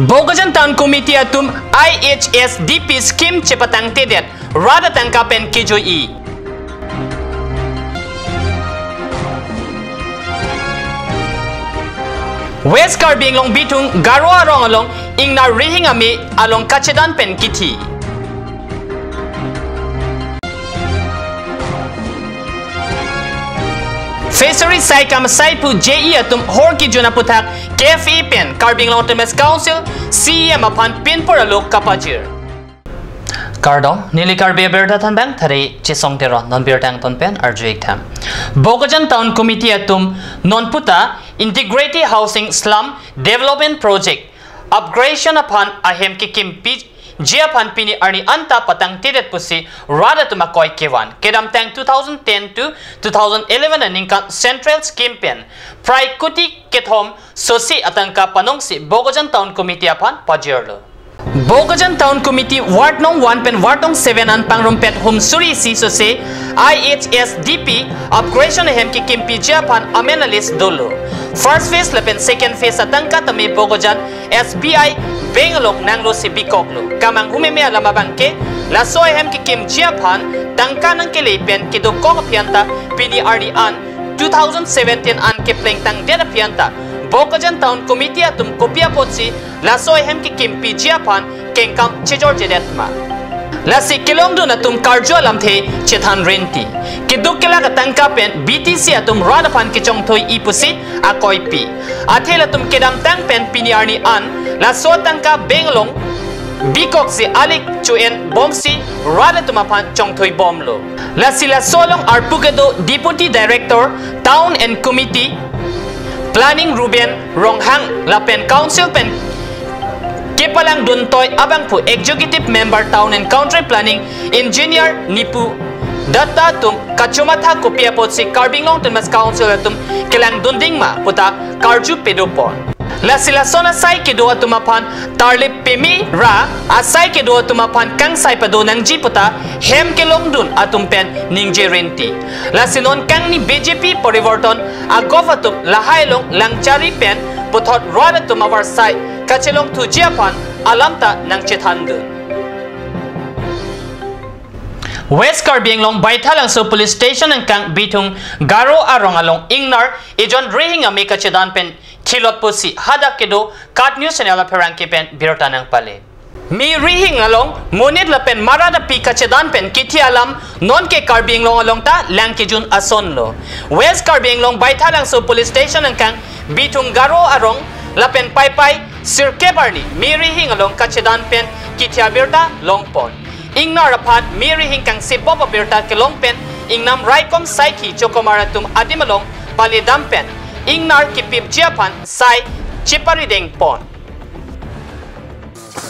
Bogajan Town Committee atum IHSDP scheme cepatang tedet rada tangkapen kijoi. West Karbi long bitung garo arong along ingna rihing ami along kacedan pen kiti. Fishery Saikam Saipu JE atum Horki Juna Putak KFE pen Karbi long Temes Council CM upon pin por alok kapajir. Kardo nili Karbi berda tanbang thari chisong tero non birtang ton pen arjuik tham. Bogajan Town Committee atum non puta Integrated Housing Slum Development Project upgradation upon ahem kikim pitch Jiapan pini arni anta patang tidet pusi rada tumakoy kewan kedam tang 2010 to 2011 aning Central Scheme pen prai kuti kethom sosi atangka panongsi Bogajan Town Committee apan pajirlo. Bogajan Town Committee Ward Nong 1 pen Ward Nong 7 an pangrumpet hum suri si sose IHSDP upgradation hem ki kimpi Japan amenalis dolo. First phase lepen second phase atangka tami Bogajan SBI Bengalok nanglo si Bikoklo kamang humeme alamabangke laso hem ki kim Japan tangka nang kelepen kido kong pianta pini arni an 2017 an kepleng tang dera pianta Bogajan Town Committee atum kopia potsi laso hem ki kimpi Japan kengkam chejor jedetma lasi kilongdo natum karjo alamthe chethan renti kiduk kela katangka pen BTC atum radapan kichong thoi ipusi akoy pi athela tum kedam tang pen piniarni an laso tangka benglong bikok si alik chuen bomsi rada tumapan chong thoi bomlo lasi la solong arpugado Deputy Director Town and Committee Planning Ruben Ronghang Lapen Council pen Kepalang Duntoy abang po Executive Member Town and Country Planning Engineer Nipu Data tum kachumatha kopia pot si Karbinglong Temas Council atum kelang dunding ma puta Karju pedopon la silasona sai kedo atumapan tarlip pemi ra asai kedo atumapan kang sai pado nang jiputa hem kelong dun atumpen ningje renti la sinon kang ni BJP porivorton agofatum lahailong langchari pen puthot rada tumawar sai kachelong tu Japan alamta nang chethandun. West Karbi long baithalang so police station ang kang bitung garo arong along ingnar ijon rihing ami kachedan pen kilot pusi hada kedo kat news channel perang pen birta nang pale mi rihing along monit lapen marada pi kachedan pen kiti alam non ke Karbi long along ta lang kijun ason lo West Karbi long baithalang so police station ang kang bitung garo arong lapen pai sirke barni mi rihing along kachedan pen kiti birta long pon ingnar apat miri hingkang si Bobo Berta kelongpen ingnam raikom saiki chokomaratum adimalong palidampen ingnar kipip Japan sai chiparideng pon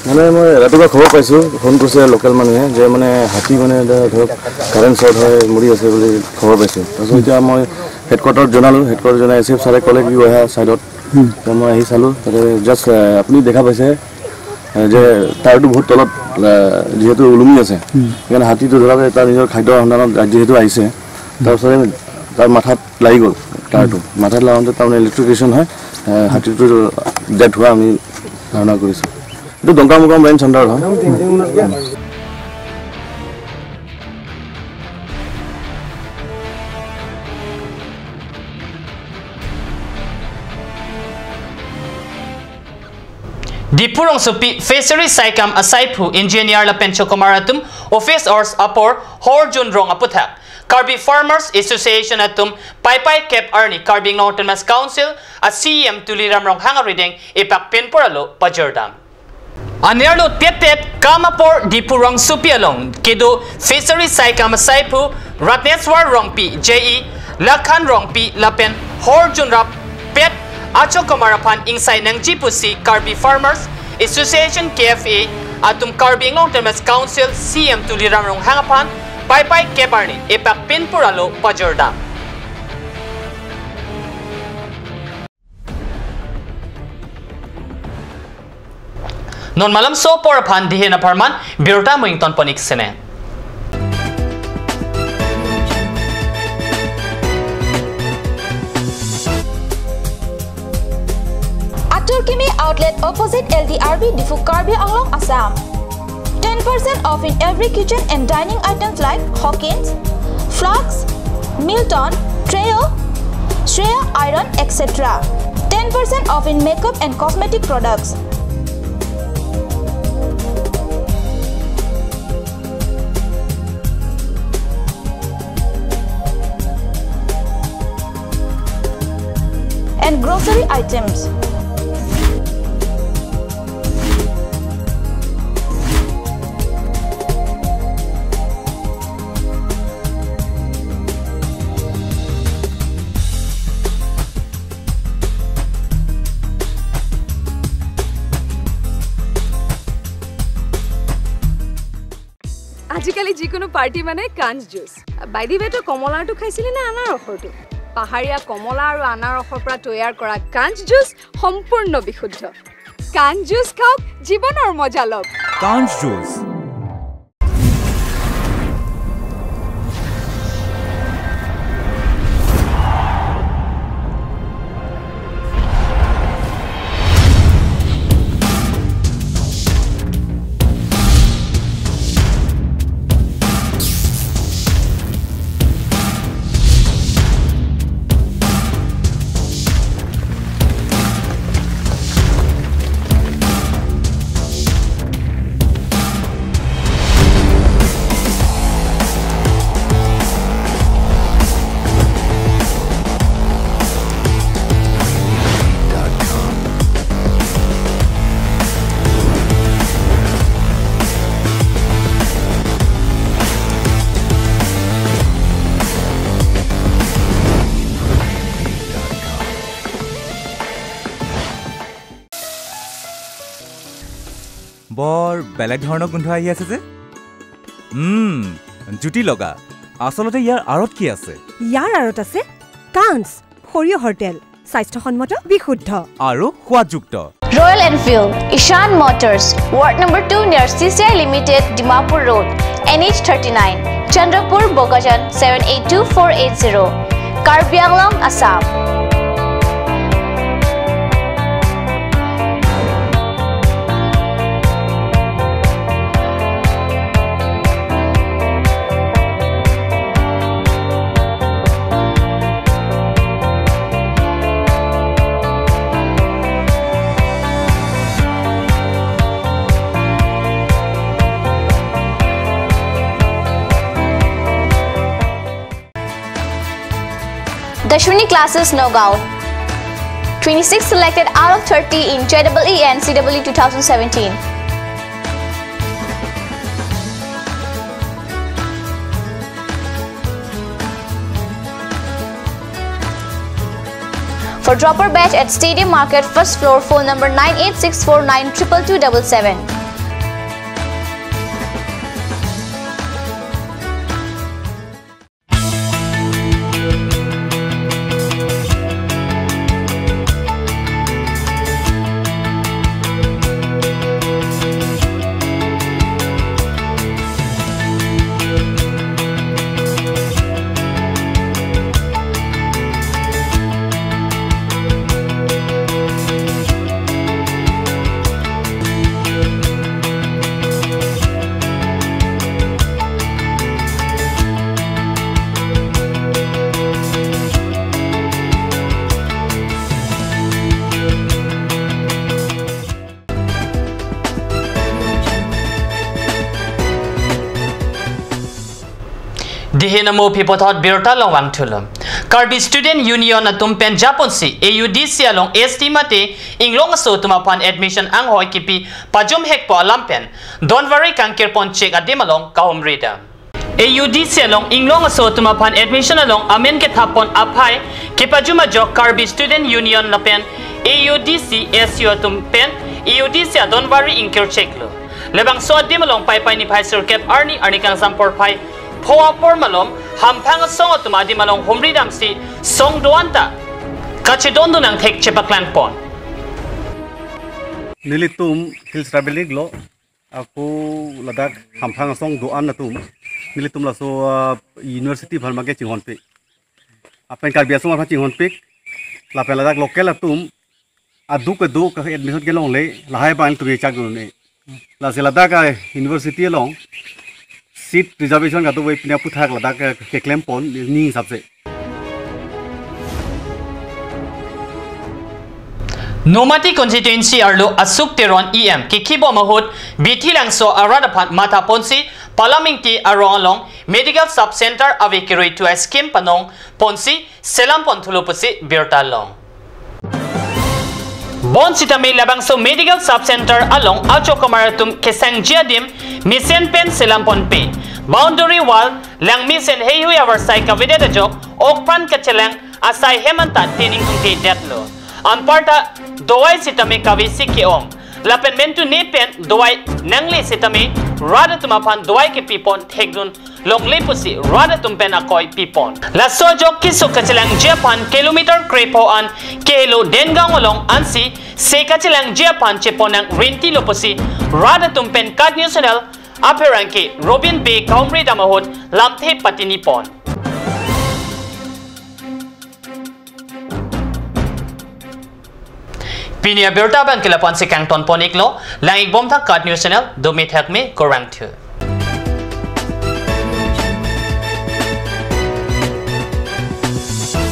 মানে মই ৰাতিপুৱা খবৰ পাইছো ফোন কৰিছে লোকেল মানুহে যে মানে হাতী মানে ধৰক কাৰেন্ট শৰ্ট হয় মৰি আছে বুলি খবৰ পাইছো তাৰপিছত এতিয়া মই হেডকোৱাৰ্টাৰত জনালো হেডকোৱাৰ্টাৰ জনাই এসএফ ছাৰে ক'লে কি হয় সাইডত মই আহি চালো তাতে জাস্ট আপুনি দেখা পাইছে যে তাৰটো বহুত তলত যেহেতু উলুমি আছে সেইকাৰণে হাতীটো ধৰক তাৰ নিজৰ খাদ্য সন্ধানত যেহেতু আহিছে তাৰপিছতে তাৰ মাথাত লাগি গ'ল তাৰটো মাথাত লাগাওঁতে তাৰ ইলেক্ট্ৰিকেশ্যন হয় হাতীটো ডেথ হোৱা আমি ধাৰণা কৰিছোঁ এইটো দংকামুকাম ৰেঞ্জ আণ্ডাৰ হয় Dipurong supi Fishery Saikam Asaipu Engineer Lapen Chokomaratum Office Hours Apor Horjun Rong Aputhak Karbi Farmers Association atum Pai Kep Arni Karbi Northern Mas Council a CM Tuliram Rong Hangarideng ipak penporalo pajordam Anerlo Pep Kamapor Dipurong supi along Kedo Fishery Saikam Asaipu Ratneswar Rong Pi JE Lakhan Rong Pi Lapen Horjun Rap Pet Acho Komarapan insai nang jipusi Karbi Farmers Association KFA atum Karbi Long Term Council CM Tuliram Rong Hangapan Pai Kebarni ipak pinpuralo pajordam Non malam so porapan dihin aparman birta moington ponik sene Turkey में outlet located opposite LDRB Difu Karbi Anglong, Assam. 10% off in every kitchen and dining items like Hawkins, Flax, Milton, Treo, Shreya Iron, etc. 10% off in makeup and cosmetic products. And grocery items. আজিকালি যিকোনো পাৰ্টি মানে কাঞ্জ juice by the ৱে তো কমলাটো খাইছিলি না আনাৰসৰটো পাহাৰীয়া কমলা আৰু আনাৰসৰ পৰা তৈয়াৰ কৰা কাঞ্জ জুচ সম্পূৰ্ণ বিশুদ্ধ কাঞ্জ জুচ খাওক জীৱনৰ মজা লওক কাঞ্জ জুচ বৰ বেলেগ ধৰণৰ গোন্ধ আহি আছে যে জুটি লগা আসলতে ইয়াৰ আৰত কি আছে ইয়াৰ আৰত আছে কাঞ্জ সৰিয়হৰ তেল স্বাস্থ্যসন্মত বিশুদ্ধ আৰু সোৱাদযুক্ত Royal Enfield, Ishan Motors, Ward number 2 near CCI Limited, Dimapur Road, NH39, Chandrapur, Bogajan 782480, Karbi Anglong, Assam. Dashwini classes Nogao. 26 selected out of 30 in JEE and CEE 2017. For dropper batch at Stadium Market, first floor, phone number 9864922277. Dihinamo pipotot birta longwang tulum. Karbi Student Union na tumpen Japonsi AUDC along estimate inglong so tumapan admission ang hoy kipi pajum hekpo alampen. Don't worry kan kirpon check adimalong kahom rida. AUDC along inglong so tumapan admission along amen ke thapon apai kipajuma jok Karbi Student Union na pen AUDC SU tumpen AUDC don't worry inkir check lo. Lebang so adimalong pai ni pai sir cap arni kan sampor pai Poa por malom hampang song at tumadi malong humri damsi song doanta kachidondo nang tek chepaklan pon nilitum hills traveling lo aku ladak hampang song doan na tum nilitum la so university bhalmage chingon pe apen kar biasong apha chingon pe la pe ladak local atum aduk ka admission ke long le lahai bang tu chak gun ne la se lada ka university long seat reservation ka tu we pina puthak lada ke claim pon ni hisab se Nomati constituency arlo asuk teron EM kikibo mahut biti langso aradaphat mata ponsi palamingti arong medical sub center avekiroi to scheme panong ponsi selam ponthulupusi birtalong Bon sitame labangso medical sub center along achokamaratum kesang jiadim misen pen selampon pe boundary wall lang misen hehui avarsai kavide jok okpan kachelang asai hemanta tining tungte detlo Amparta doai sitame kavisi ke om lapen mentu nepen doai nangli sitame rada tumapan doai ke pipon thegdun longle pusi rada tumpen akoi pipon la sojok kiso kachelang japan kilometer krepo an kelo dengang olong ansi se kachelang japan cheponang renti lopusi rada tumpen kad national aperanke robin bay kaumri damahot lamthe patini pon Pinia berta bang kelapan si kang ton poniklo langik bom thak kad national do me thak me korang thu